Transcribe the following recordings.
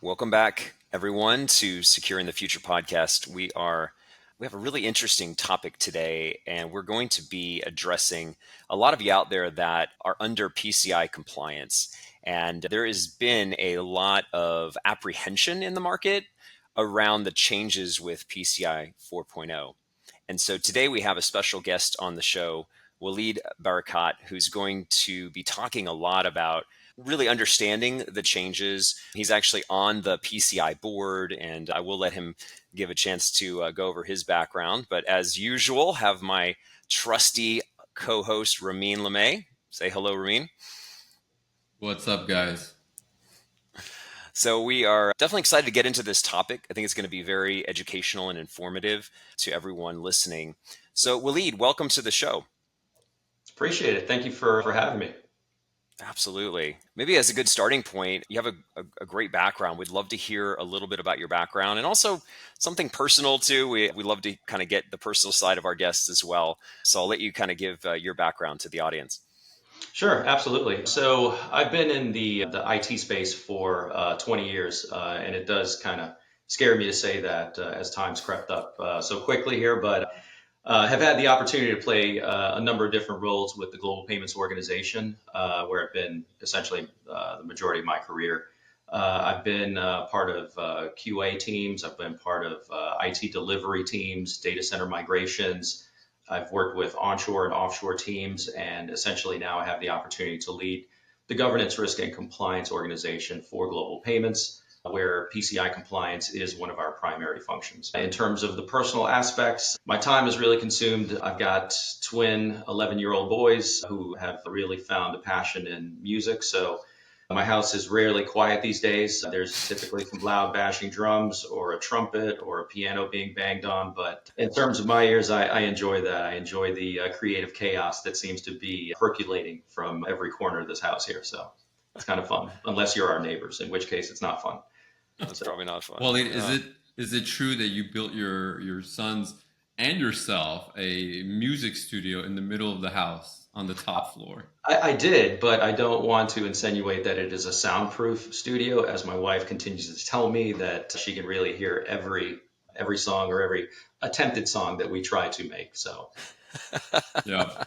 Welcome back, everyone, to Securing the Future podcast. We have a really interesting topic today, and we're going to be addressing a lot of you out there that are under PCI compliance. And there has been a lot of apprehension in the market around the changes with PCI 4.0. And so today we have a special guest on the show, Walid Barakat, who's going to be talking a lot about really understanding the changes. He's actually on the PCI board, and I will let him give a chance to go over his background. But as usual, have my trusty co-host, Ramin LeMay. Say hello, Ramin. What's up, guys? So we are definitely excited to get into this topic. I think it's going to be very educational and informative to everyone listening. So Walid, welcome to the show. Appreciate it. Thank you for having me. Absolutely. Maybe as a good starting point, you have a great background. We'd love to hear a little bit about your background and also something personal too. We love to kind of get the personal side of our guests as well. So I'll let you kind of give your background to the audience. Sure, absolutely. So I've been in the IT space for 20 years, and it does kind of scare me to say that as time's crept up so quickly here, but have had the opportunity to play a number of different roles with the Global Payments Organization, where I've been essentially the majority of my career. I've been part of QA teams. I've been part of IT delivery teams, data center migrations. I've worked with onshore and offshore teams, and essentially now I have the opportunity to lead the governance, risk, and compliance organization for global payments, where PCI compliance is one of our primary functions. In terms of the personal aspects, my time is really consumed. I've got twin 11-year-old boys who have really found a passion in music. So my house is rarely quiet these days. There's typically some loud bashing drums or a trumpet or a piano being banged on. But in terms of my ears, I enjoy that. I enjoy the creative chaos that seems to be percolating from every corner of this house here. So it's kind of fun, unless you're our neighbors, in which case it's not fun. That's probably not fun. Well, is it true that you built your sons and yourself a music studio in the middle of the house on the top floor? I did, but I don't want to insinuate that it is a soundproof studio, as my wife continues to tell me that she can really hear every song or every attempted song that we try to make. So Yeah,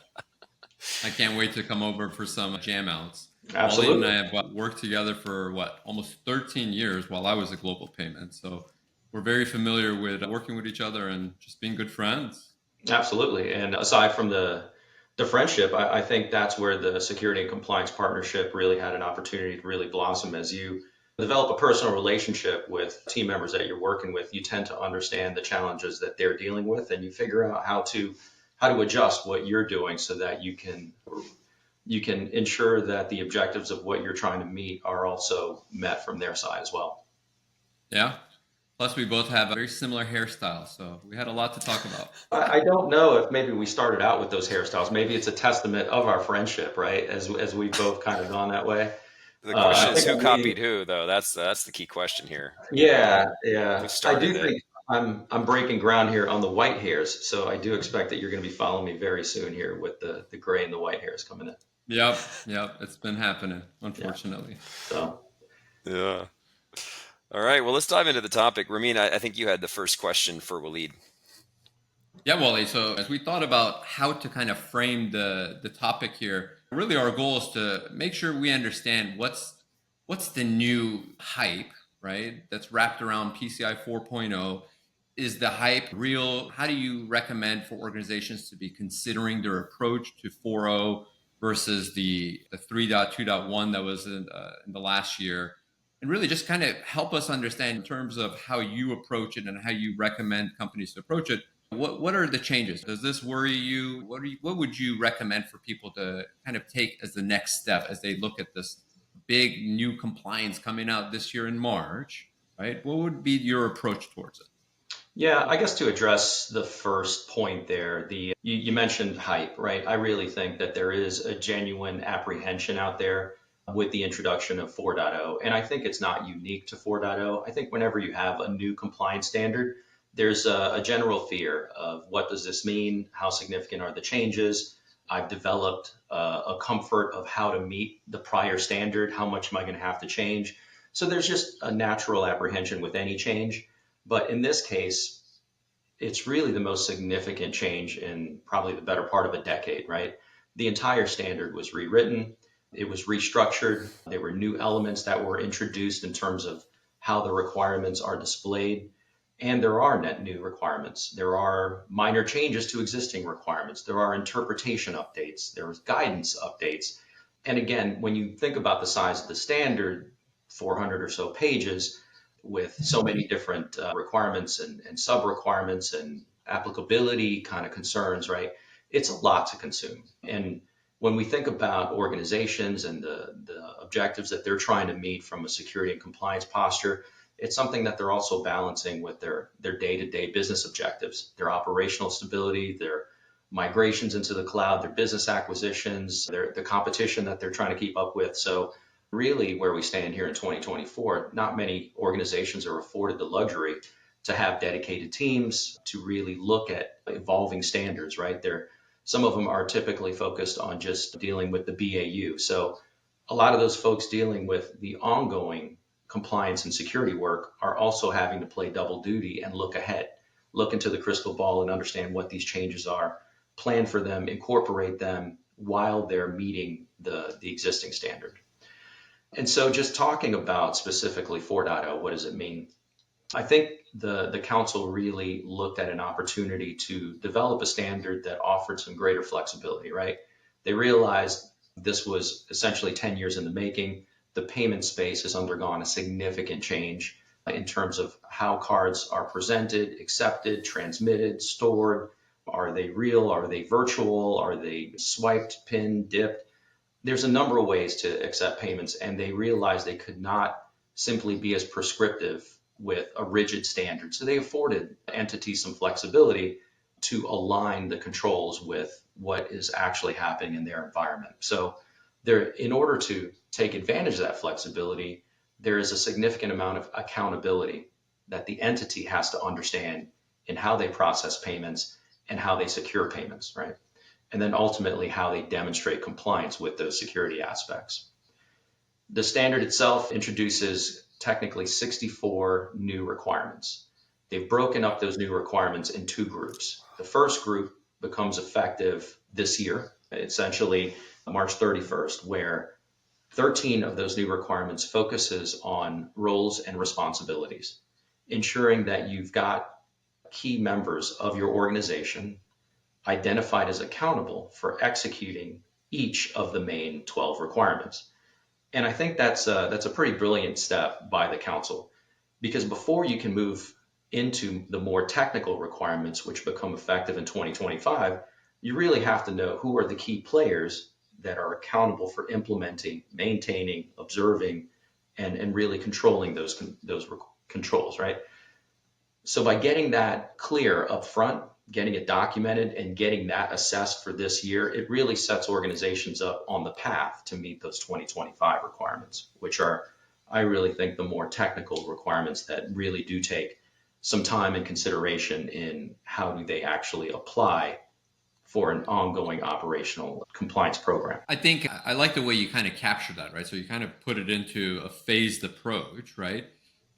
I can't wait to come over for some jam outs. Walid and absolutely. I have worked together for almost 13 years while I was at Global Payments. So we're very familiar with working with each other and just being good friends. Absolutely. And aside from the friendship, I think that's where the security and compliance partnership really had an opportunity to really blossom. As you develop a personal relationship with team members that you're working with, you tend to understand the challenges that they're dealing with, and you figure out how to adjust what you're doing so that you can ensure that the objectives of what you're trying to meet are also met from their side as well. Yeah. Plus, we both have a very similar hairstyle, so we had a lot to talk about. I don't know if maybe we started out with those hairstyles. Maybe it's a testament of our friendship, right? As we've both kind of gone that way. The question I is think who we, copied who, though. That's the key question here. yeah, Who yeah. I started do it? think I'm breaking ground here on the white hairs, so I do expect that you're going to be following me very soon here with the gray and the white hairs coming in. Yep, it's been happening, Yeah. unfortunately. So Yeah. All right. Well, let's dive into the topic. Ramin, I think you had the first question for Walid. Yeah, Wally. So as we thought about how to kind of frame the topic here, really our goal is to make sure we understand what's the new hype, right? That's wrapped around PCI 4.0. Is the hype real? How do you recommend for organizations to be considering their approach to 4.0 versus the 3.2.1 that was in the last year? And really just kind of help us understand in terms of how you approach it and how you recommend companies to approach it. What are the changes? Does this worry you? What would you recommend for people to kind of take as the next step as they look at this big new compliance coming out this year in March, right? What would be your approach towards it? yeah, I guess to address the first point there, you mentioned hype, right? I really think that there is a genuine apprehension out there with the introduction of 4.0, and I think it's not unique to 4.0. I think whenever you have a new compliance standard, there's a general fear of what does this mean? How significant are the changes? I've developed a comfort of how to meet the prior standard. How much am I going to have to change? So there's just a natural apprehension with any change. But in this case, it's really the most significant change in probably the better part of a decade, right? The entire standard was rewritten, it was restructured, there were new elements that were introduced in terms of how the requirements are displayed. And there are net new requirements. There are minor changes to existing requirements. There are interpretation updates. There's guidance updates. And again, when you think about the size of the standard, 400 or so pages, with so many different requirements and sub requirements and applicability kind of concerns, right? It's a lot to consume. And when we think about organizations and the objectives that they're trying to meet from a security and compliance posture, it's something that they're also balancing with their day-to-day business objectives, their operational stability, their migrations into the cloud, their business acquisitions, the competition that they're trying to keep up with. So really where we stand here in 2024, not many organizations are afforded the luxury to have dedicated teams to really look at evolving standards, right? Some of them are typically focused on just dealing with the BAU. So a lot of those folks dealing with the ongoing compliance and security work are also having to play double duty and look ahead, look into the crystal ball and understand what these changes are, plan for them, incorporate them while they're meeting the existing standard. And so just talking about specifically 4.0, what does it mean? I think the council really looked at an opportunity to develop a standard that offered some greater flexibility, right? They realized this was essentially 10 years in the making. The payment space has undergone a significant change in terms of how cards are presented, accepted, transmitted, stored. Are they real? Are they virtual? Are they swiped, pinned, dipped? There's a number of ways to accept payments, and they realized they could not simply be as prescriptive with a rigid standard. So they afforded entities some flexibility to align the controls with what is actually happening in their environment. So in order to take advantage of that flexibility, there is a significant amount of accountability that the entity has to understand in how they process payments and how they secure payments, right? And then ultimately how they demonstrate compliance with those security aspects. The standard itself introduces technically 64 new requirements. They've broken up those new requirements in two groups. The first group becomes effective this year, essentially March 31st, where 13 of those new requirements focuses on roles and responsibilities, ensuring that you've got key members of your organization identified as accountable for executing each of the main 12 requirements. And I think that's a pretty brilliant step by the council, because before you can move into the more technical requirements, which become effective in 2025, you really have to know who are the key players that are accountable for implementing, maintaining, observing, and really controlling those controls, right? So by getting that clear up front, getting it documented and getting that assessed for this year, it really sets organizations up on the path to meet those 2025 requirements, which are, I really think, the more technical requirements that really do take some time and consideration in how do they actually apply for an ongoing operational compliance program. I think I like the way you kind of capture that, right? So you kind of put it into a phased approach, right?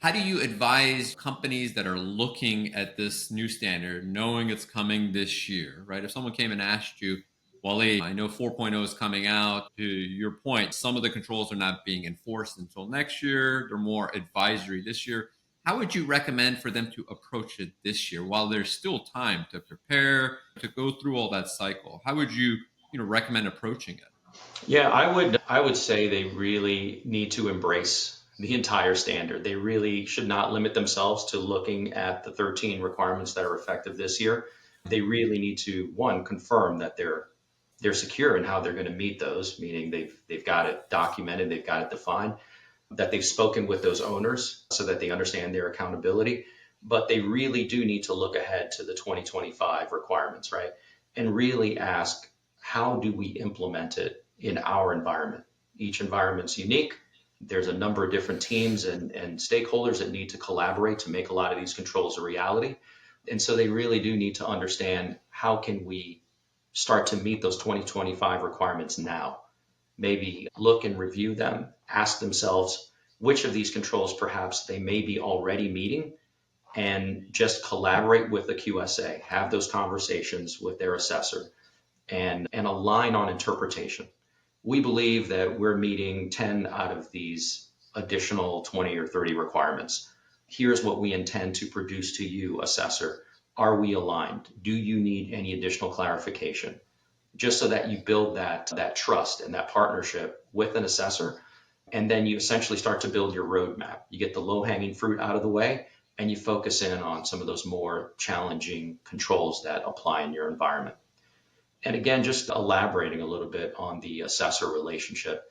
How do you advise companies that are looking at this new standard, knowing it's coming this year, right? If someone came and asked you, Walid, I know 4.0 is coming out. To your point, some of the controls are not being enforced until next year. They're more advisory this year. How would you recommend for them to approach it this year while there's still time to prepare, to go through all that cycle? How would you recommend approaching it? Yeah, I would say they really need to embrace the entire standard. They really should not limit themselves to looking at the 13 requirements that are effective this year. They really need to, one, confirm that they're secure in how they're going to meet those, meaning they've got it documented, they've got it defined, that they've spoken with those owners so that they understand their accountability. But they really do need to look ahead to the 2025 requirements, right? And really ask, how do we implement it in our environment? Each environment's unique. There's a number of different teams and stakeholders that need to collaborate to make a lot of these controls a reality. And so they really do need to understand, how can we start to meet those 2025 requirements now? Maybe look and review them, ask themselves, which of these controls perhaps they may be already meeting, and just collaborate with the QSA, have those conversations with their assessor, and align on interpretation. We believe that we're meeting 10 out of these additional 20 or 30 requirements. Here's what we intend to produce to you, assessor. Are we aligned? Do you need any additional clarification? Just so that you build that trust and that partnership with an assessor. And then you essentially start to build your roadmap. You get the low-hanging fruit out of the way, and you focus in on some of those more challenging controls that apply in your environment. And again, just elaborating a little bit on the assessor relationship,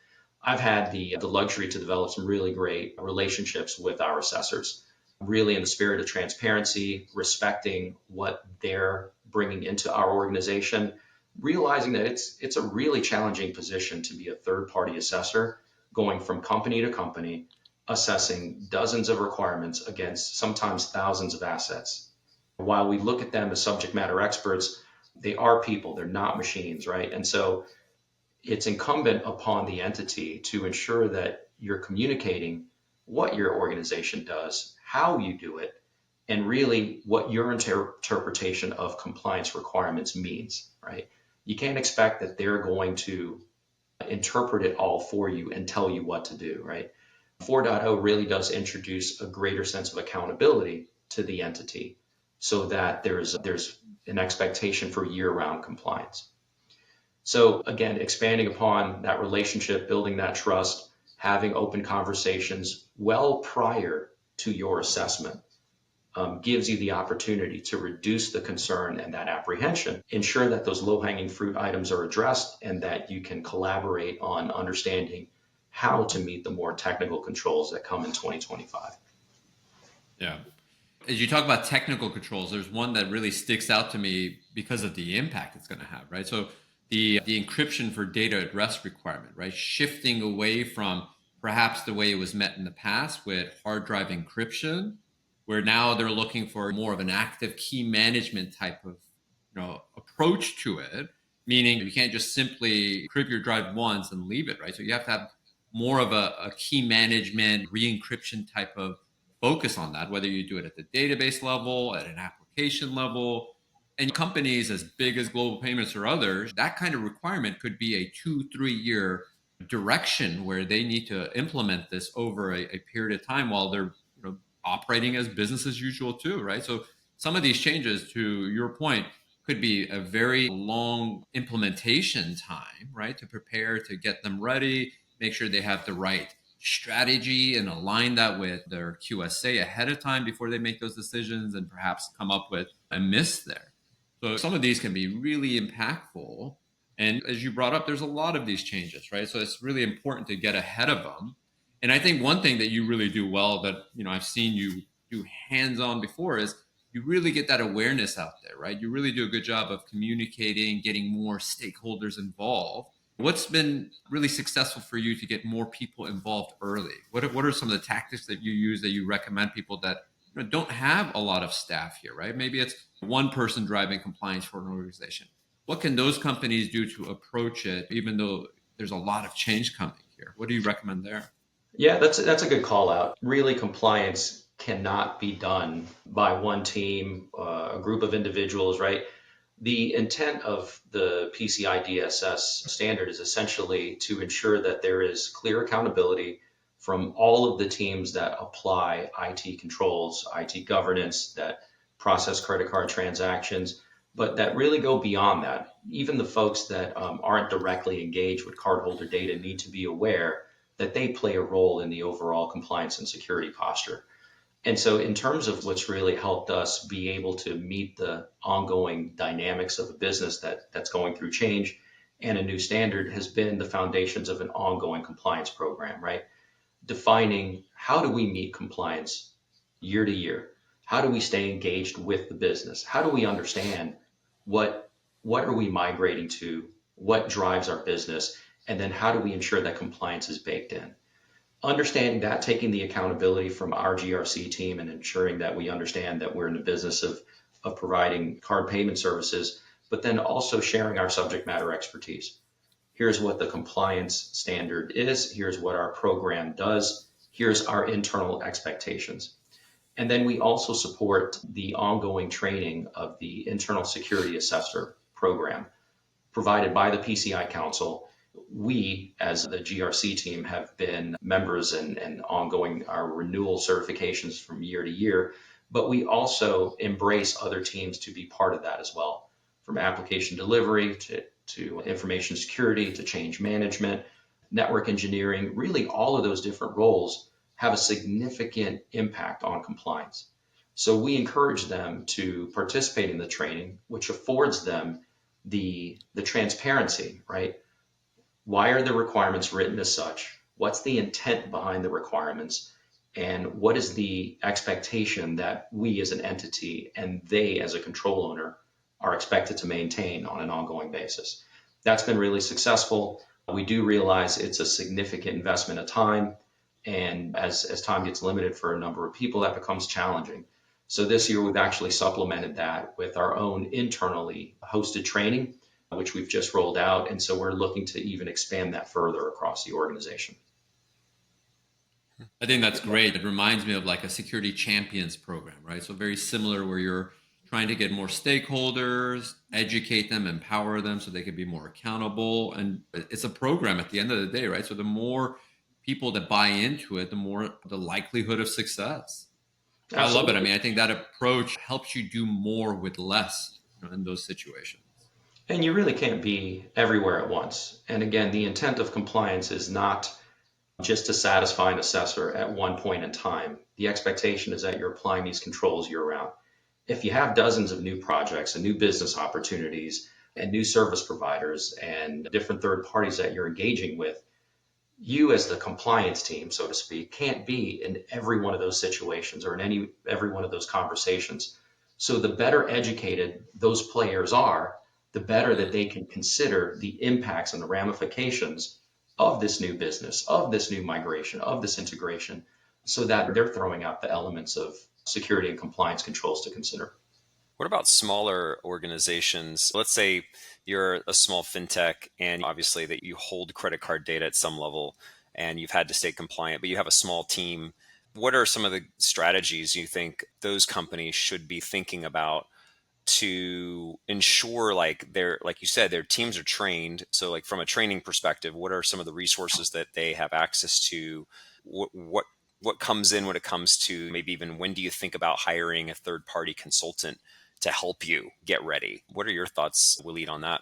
I've had the luxury to develop some really great relationships with our assessors, really in the spirit of transparency, respecting what they're bringing into our organization, realizing that it's a really challenging position to be a third-party assessor, going from company to company, assessing dozens of requirements against sometimes thousands of assets. While we look at them as subject matter experts, they are people, they're not machines, right? And so it's incumbent upon the entity to ensure that you're communicating what your organization does, how you do it, and really what your interpretation of compliance requirements means, right? You can't expect that they're going to interpret it all for you and tell you what to do, right? 4.0 really does introduce a greater sense of accountability to the entity so that there's an expectation for year-round compliance. So again, expanding upon that relationship, building that trust, having open conversations well prior to your assessment gives you the opportunity to reduce the concern and that apprehension, ensure that those low-hanging fruit items are addressed, and that you can collaborate on understanding how to meet the more technical controls that come in 2025. Yeah. As you talk about technical controls, there's one that really sticks out to me because of the impact it's going to have, right? So the encryption for data at rest requirement, right? Shifting away from perhaps the way it was met in the past with hard drive encryption, where now they're looking for more of an active key management type of approach to it, meaning you can't just simply encrypt your drive once and leave it, right? So you have to have more of a key management re-encryption type of focus on that, whether you do it at the database level, at an application level. And companies as big as Global Payments or others, that kind of requirement could be a 2-3 year direction where they need to implement this over a period of time while they're operating as business as usual too, right? So some of these changes, to your point, could be a very long implementation time, right? To prepare, to get them ready, make sure they have the right strategy and align that with their QSA ahead of time before they make those decisions and perhaps come up with a miss there. So some of these can be really impactful. And as you brought up, there's a lot of these changes, right? So it's really important to get ahead of them. And I think one thing that you really do well that, I've seen you do hands-on before is you really get that awareness out there, right? You really do a good job of communicating, getting more stakeholders involved. What's been really successful for you to get more people involved early? What are some of the tactics that you use that you recommend people that don't have a lot of staff here, right? Maybe it's one person driving compliance for an organization. What can those companies do to approach it, even though there's a lot of change coming here? What do you recommend there? Yeah, that's a good call out. Really, compliance cannot be done by one team, a group of individuals, right? The intent of the PCI DSS standard is essentially to ensure that there is clear accountability from all of the teams that apply IT controls, IT governance, that process credit card transactions, but that really go beyond that. Even the folks that aren't directly engaged with cardholder data need to be aware that they play a role in the overall compliance and security posture. And so in terms of what's really helped us be able to meet the ongoing dynamics of a business that's going through change and a new standard has been the foundations of an ongoing compliance program, right? Defining how do we meet compliance year to year? How do we stay engaged with the business? How do we understand what are we migrating to? What drives our business? And then how do we ensure that compliance is baked in? Understanding that, taking the accountability from our GRC team and ensuring that we understand that we're in the business of providing card payment services, but then also sharing our subject matter expertise. Here's what the compliance standard is. Here's what our program does. here's our internal expectations. And then we also support the ongoing training of the internal security assessor program provided by the PCI Council. We, as the GRC team, have been members and ongoing our renewal certifications from year to year, but we also embrace other teams to be part of that as well, from application delivery to information security to change management, network engineering. Really, all of those different roles have a significant impact on compliance. So we encourage them to participate in the training, which affords them the transparency, right? Why are the requirements written as such? What's the intent behind the requirements? And what is the expectation that we as an entity and they as a control owner are expected to maintain on an ongoing basis? That's been really successful. We do realize it's a significant investment of time. And as time gets limited for a number of people, that becomes challenging. So this year, we've actually supplemented that with our own internally hosted training, which we've just rolled out. And so we're looking to even expand that further across the organization. I think that's great. It reminds me of like a security champions program, right? So very similar, where you're trying to get more stakeholders, educate them, empower them so they can be more accountable. And it's a program at the end of the day, right? So the more people that buy into it, the more the likelihood of success. I love it. I Absolutely. mean, I think that approach helps you do more with less, in those situations. And you really can't be everywhere at once. And again, the intent of compliance is not just to satisfy an assessor at one point in time. The expectation is that you're applying these controls year round. If you have dozens of new projects and new business opportunities and new service providers and different third parties that you're engaging with, you as the compliance team, so to speak, can't be in every one of those situations or in every one of those conversations. So the better educated those players are, the better that they can consider the impacts and the ramifications of this new business, of this new migration, of this integration, so that they're throwing out the elements of security and compliance controls to consider. What about smaller organizations? Let's say you're a small fintech and obviously that you hold credit card data at some level and you've had to stay compliant, but you have a small team. What are some of the strategies you think those companies should be thinking about to ensure, like you said, their teams are trained? So like from a training perspective, what are some of the resources that they have access to? What comes in when it comes to maybe even when do you think about hiring a third party consultant to help you get ready? What are your thoughts, Walid, on that?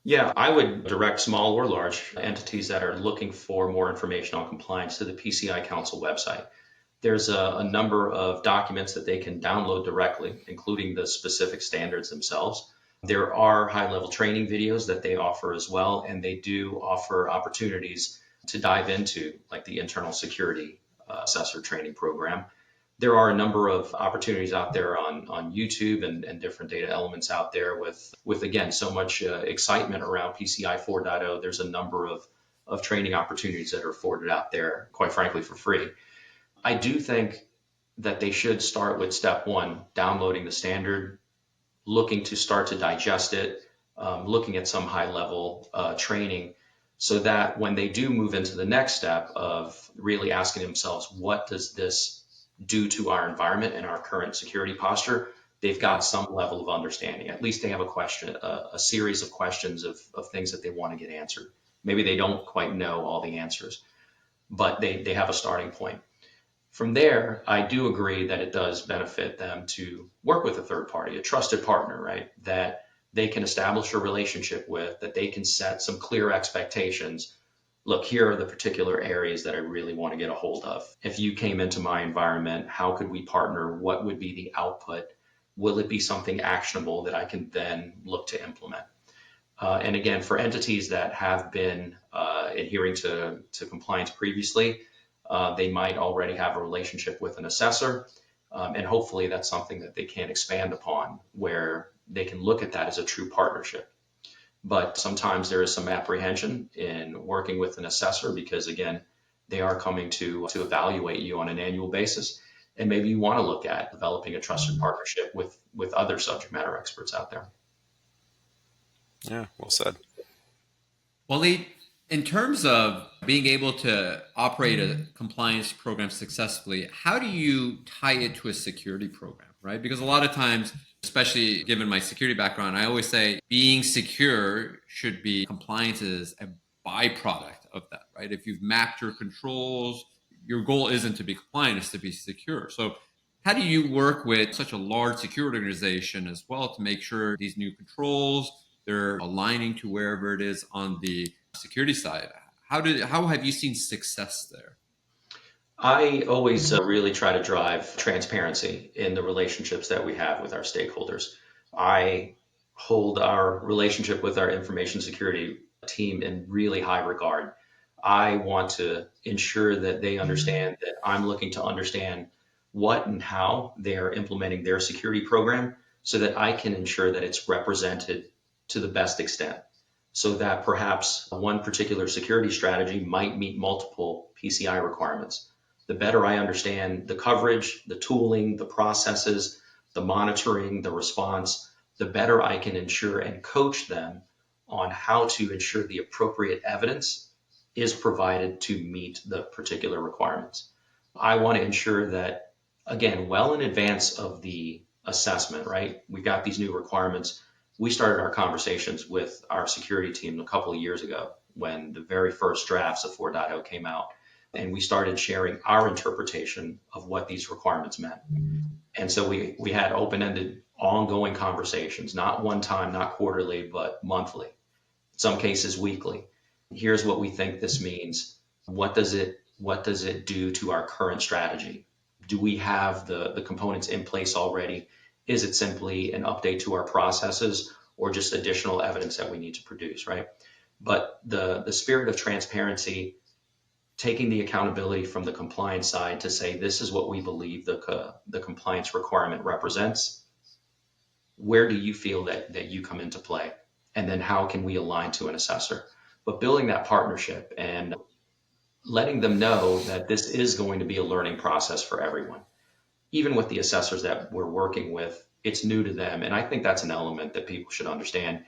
Yeah, I would direct small or large entities that are looking for more information on compliance to the PCI Council website. There's a number of documents that they can download directly, including the specific standards themselves. There are high-level training videos that they offer as well, and they do offer opportunities to dive into, like the internal security assessor training program. There are a number of opportunities out there on YouTube and different data elements out there with again, so much excitement around PCI 4.0. There's a number of training opportunities that are afforded out there, quite frankly, for free. I do think that they should start with step one, downloading the standard, looking to start to digest it, looking at some high level training, so that when they do move into the next step of really asking themselves, what does this do to our environment and our current security posture, they've got some level of understanding. At least they have a question, a series of questions of things that they want to get answered. Maybe they don't quite know all the answers, but they have a starting point. From there, I do agree that it does benefit them to work with a third party, a trusted partner, right? That they can establish a relationship with, that they can set some clear expectations. Look, here are the particular areas that I really want to get a hold of. If you came into my environment, how could we partner? What would be the output? Will it be something actionable that I can then look to implement? And again, for entities that have been adhering to compliance previously, they might already have a relationship with an assessor. And hopefully that's something that they can expand upon, where they can look at that as a true partnership. But sometimes there is some apprehension in working with an assessor because, again, they are coming to evaluate you on an annual basis. And maybe you want to look at developing a trusted partnership with other subject matter experts out there. Yeah, well said. Waleed, In terms of being able to operate a compliance program successfully, how do you tie it to a security program, right? Because a lot of times, especially given my security background, I always say being secure should be compliance is a byproduct of that, right? If you've mapped your controls, your goal isn't to be compliant, it's to be secure. So how do you work with such a large security organization as well to make sure these new controls, they're aligning to wherever it is on the security side? How have you seen success there? I always really try to drive transparency in the relationships that we have with our stakeholders. I hold our relationship with our information security team in really high regard. I want to ensure that they understand that I'm looking to understand what and how they are implementing their security program so that I can ensure that it's represented to the best extent. So that perhaps one particular security strategy might meet multiple PCI requirements. The better I understand the coverage, the tooling, the processes, the monitoring, the response, the better I can ensure and coach them on how to ensure the appropriate evidence is provided to meet the particular requirements. I want to ensure that, again, well in advance of the assessment, right? We've got these new requirements. We started our conversations with our security team a couple of years ago when the very first drafts of 4.0 came out, and we started sharing our interpretation of what these requirements meant. And so we had open-ended, ongoing conversations, not one time, not quarterly, but monthly, in some cases weekly. Here's what we think this means. What does it do to our current strategy? Do we have the components in place already? Is it simply an update to our processes or just additional evidence that we need to produce, right? But the spirit of transparency, taking the accountability from the compliance side to say, this is what we believe the compliance requirement represents. Where do you feel that you come into play? And then how can we align to an assessor? But building that partnership and letting them know that this is going to be a learning process for everyone. Even with the assessors that we're working with, it's new to them. And I think that's an element that people should understand.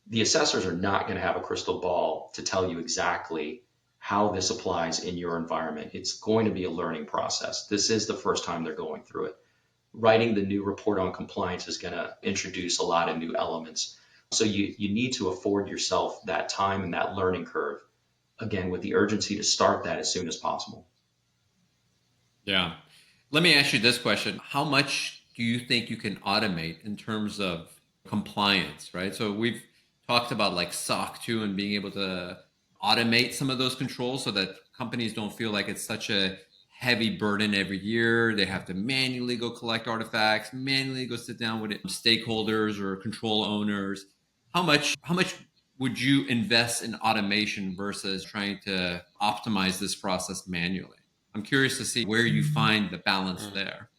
The assessors are not going to have a crystal ball to tell you exactly how this applies in your environment. It's going to be a learning process. This is the first time they're going through it. Writing the new report on compliance is going to introduce a lot of new elements. So you need to afford yourself that time and that learning curve, again, with the urgency to start that as soon as possible. Yeah. Let me ask you this question. How much do you think you can automate in terms of compliance, right? So we've talked about like SOC 2 and being able to automate some of those controls so that companies don't feel like it's such a heavy burden every year. They have to manually go collect artifacts, manually go sit down with stakeholders or control owners. How much would you invest in automation versus trying to optimize this process manually? I'm curious to see where you find the balance Mm. there.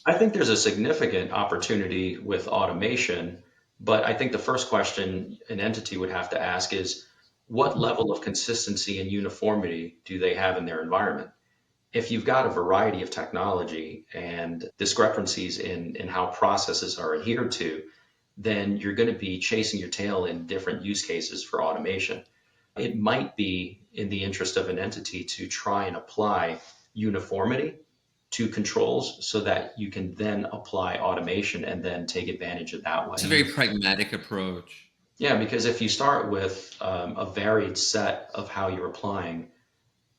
I think there's a significant opportunity with automation, but I think the first question an entity would have to ask is, what level of consistency and uniformity do they have in their environment? If you've got a variety of technology and discrepancies in how processes are adhered to, then you're going to be chasing your tail in different use cases for automation. It might be in the interest of an entity to try and apply uniformity to controls so that you can then apply automation and then take advantage of that It's a way. very pragmatic approach. Yeah, because if you start with a varied set of how you're applying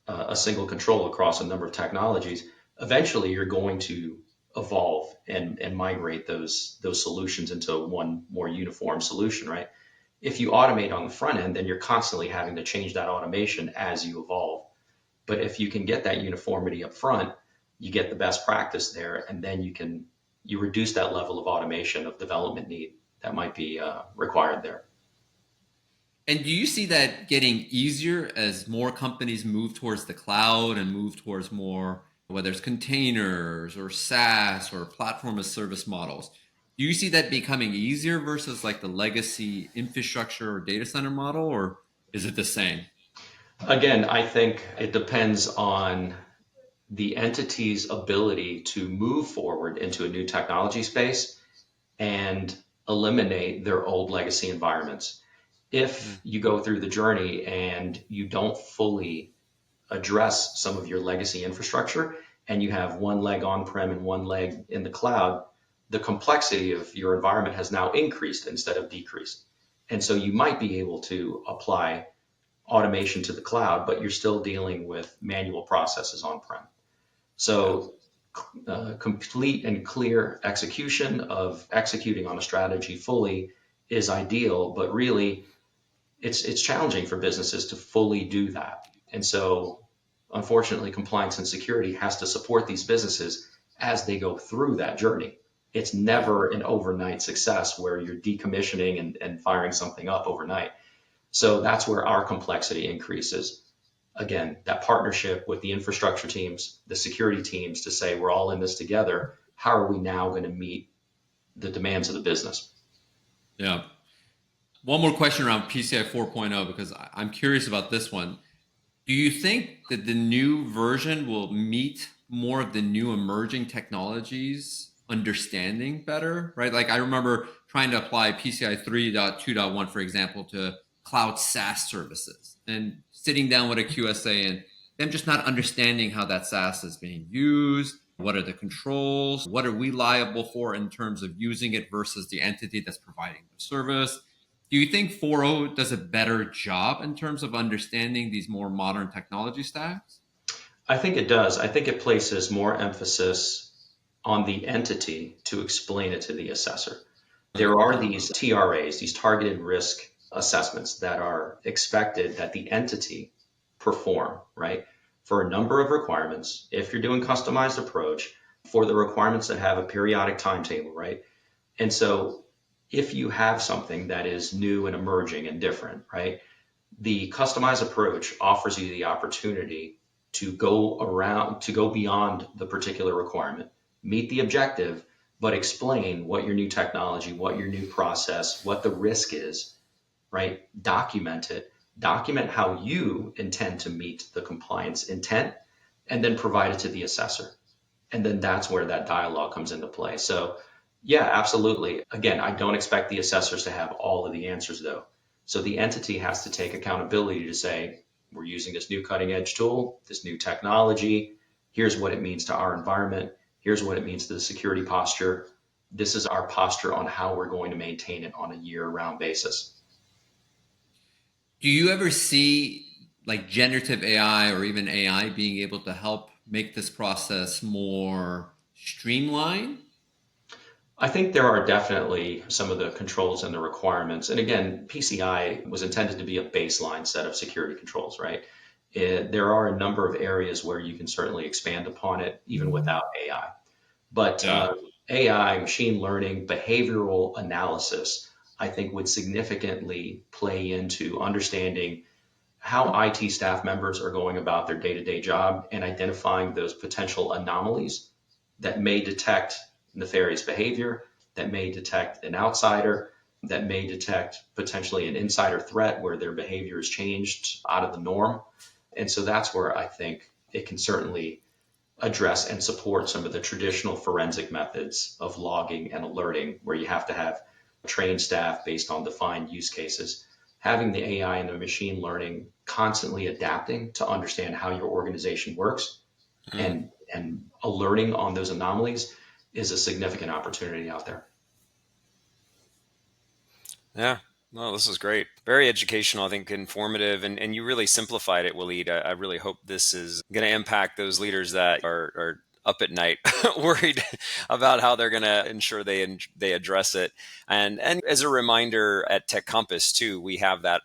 a single control across a number of technologies, eventually you're going to evolve and migrate those solutions into one more uniform solution, right? If you automate on the front end, then you're constantly having to change that automation as you evolve. But if you can get that uniformity up front, you get the best practice there, and then you reduce that level of automation of development need that might be required there. And do you see that getting easier as more companies move towards the cloud and move towards more, whether it's containers or SaaS or platform as service models? Do you see that becoming easier versus like the legacy infrastructure or data center model, or is it the same? Again, I think it depends on the entity's ability to move forward into a new technology space and eliminate their old legacy environments. If you go through the journey and you don't fully address some of your legacy infrastructure and you have one leg on-prem and one leg in the cloud, the complexity of your environment has now increased instead of decreased. And so you might be able to apply automation to the cloud, but you're still dealing with manual processes on-prem. Yeah. So complete and clear execution of executing on a strategy fully is ideal, but really it's challenging for businesses to fully do that. And so unfortunately, compliance and security has to support these businesses as they go through that journey. It's never an overnight success where you're decommissioning and firing something up overnight. So that's where our complexity increases. Again, that partnership with the infrastructure teams, the security teams to say we're all in this together. How are we now going to meet the demands of the business? Yeah. One more question around PCI 4.0, because I'm curious about this one. Do you think that the new version will meet more of the new emerging technologies understanding better, right? Like I remember trying to apply PCI 3.2.1, for example, to cloud SaaS services and sitting down with a QSA and them just not understanding how that SaaS is being used. What are the controls? What are we liable for in terms of using it versus the entity that's providing the service? Do you think 4.0 does a better job in terms of understanding these more modern technology stacks? I think it does. I think it places more emphasis on the entity to explain it to the assessor. There are these TRAs, these targeted risk assessments that are expected that the entity perform, right? For a number of requirements, if you're doing customized approach, for the requirements that have a periodic timetable, right? And so if you have something that is new and emerging and different, right? The customized approach offers you the opportunity to go beyond the particular requirement, meet the objective, but explain what your new technology, what your new process, what the risk is, right? Document it, document how you intend to meet the compliance intent, and then provide it to the assessor. And then that's where that dialogue comes into play. So, yeah, absolutely. Again, I don't expect the assessors to have all of the answers though. So the entity has to take accountability to say, we're using this new cutting edge tool, this new technology. Here's what it means to our environment. Here's what it means to the security posture. This is our posture on how we're going to maintain it on a year round basis. Do you ever see like generative AI or even AI being able to help make this process more streamlined? I think there are definitely some of the controls and the requirements. And again, PCI was intended to be a baseline set of security controls, right? There are a number of areas where you can certainly expand upon it, even without AI. But Yeah. AI, machine learning, behavioral analysis, I think would significantly play into understanding how IT staff members are going about their day to day job and identifying those potential anomalies that may detect nefarious behavior, that may detect an outsider, that may detect potentially an insider threat where their behavior has changed out of the norm. And so that's where I think it can certainly address and support some of the traditional forensic methods of logging and alerting, where you have to have trained staff based on defined use cases. Having the AI and the machine learning constantly adapting to understand how your organization works Mm. and alerting on those anomalies is a significant opportunity out there. Yeah. No, this is great. Very educational, I think informative, and you really simplified it, Walid. I really hope this is going to impact those leaders that are up at night worried about how they're going to ensure they address it. And as a reminder, at Tech Compass too, we have that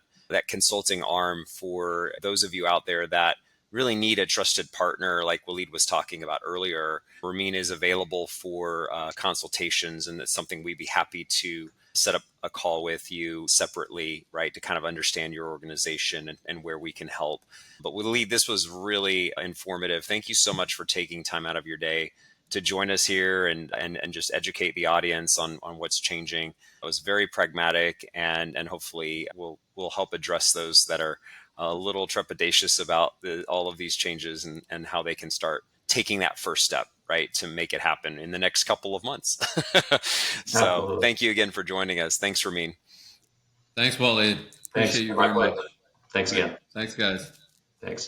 consulting arm for those of you out there that really need a trusted partner, like Walid was talking about earlier. Ramin is available for consultations, and it's something we'd be happy to set up a call with you separately, right, to kind of understand your organization and where we can help. But Walid, this was really informative. Thank you so much for taking time out of your day to join us here and just educate the audience on what's changing. It was very pragmatic, and hopefully will help address those that are a little trepidatious about all of these changes and how they can start taking that first step, right, to make it happen in the next couple of months. So Absolutely. thank you again for joining us. Thanks, Ramin. Thanks, Wally. Thanks. Appreciate you My very pleasure. much. Thanks All right. again. Thanks, guys. Thanks.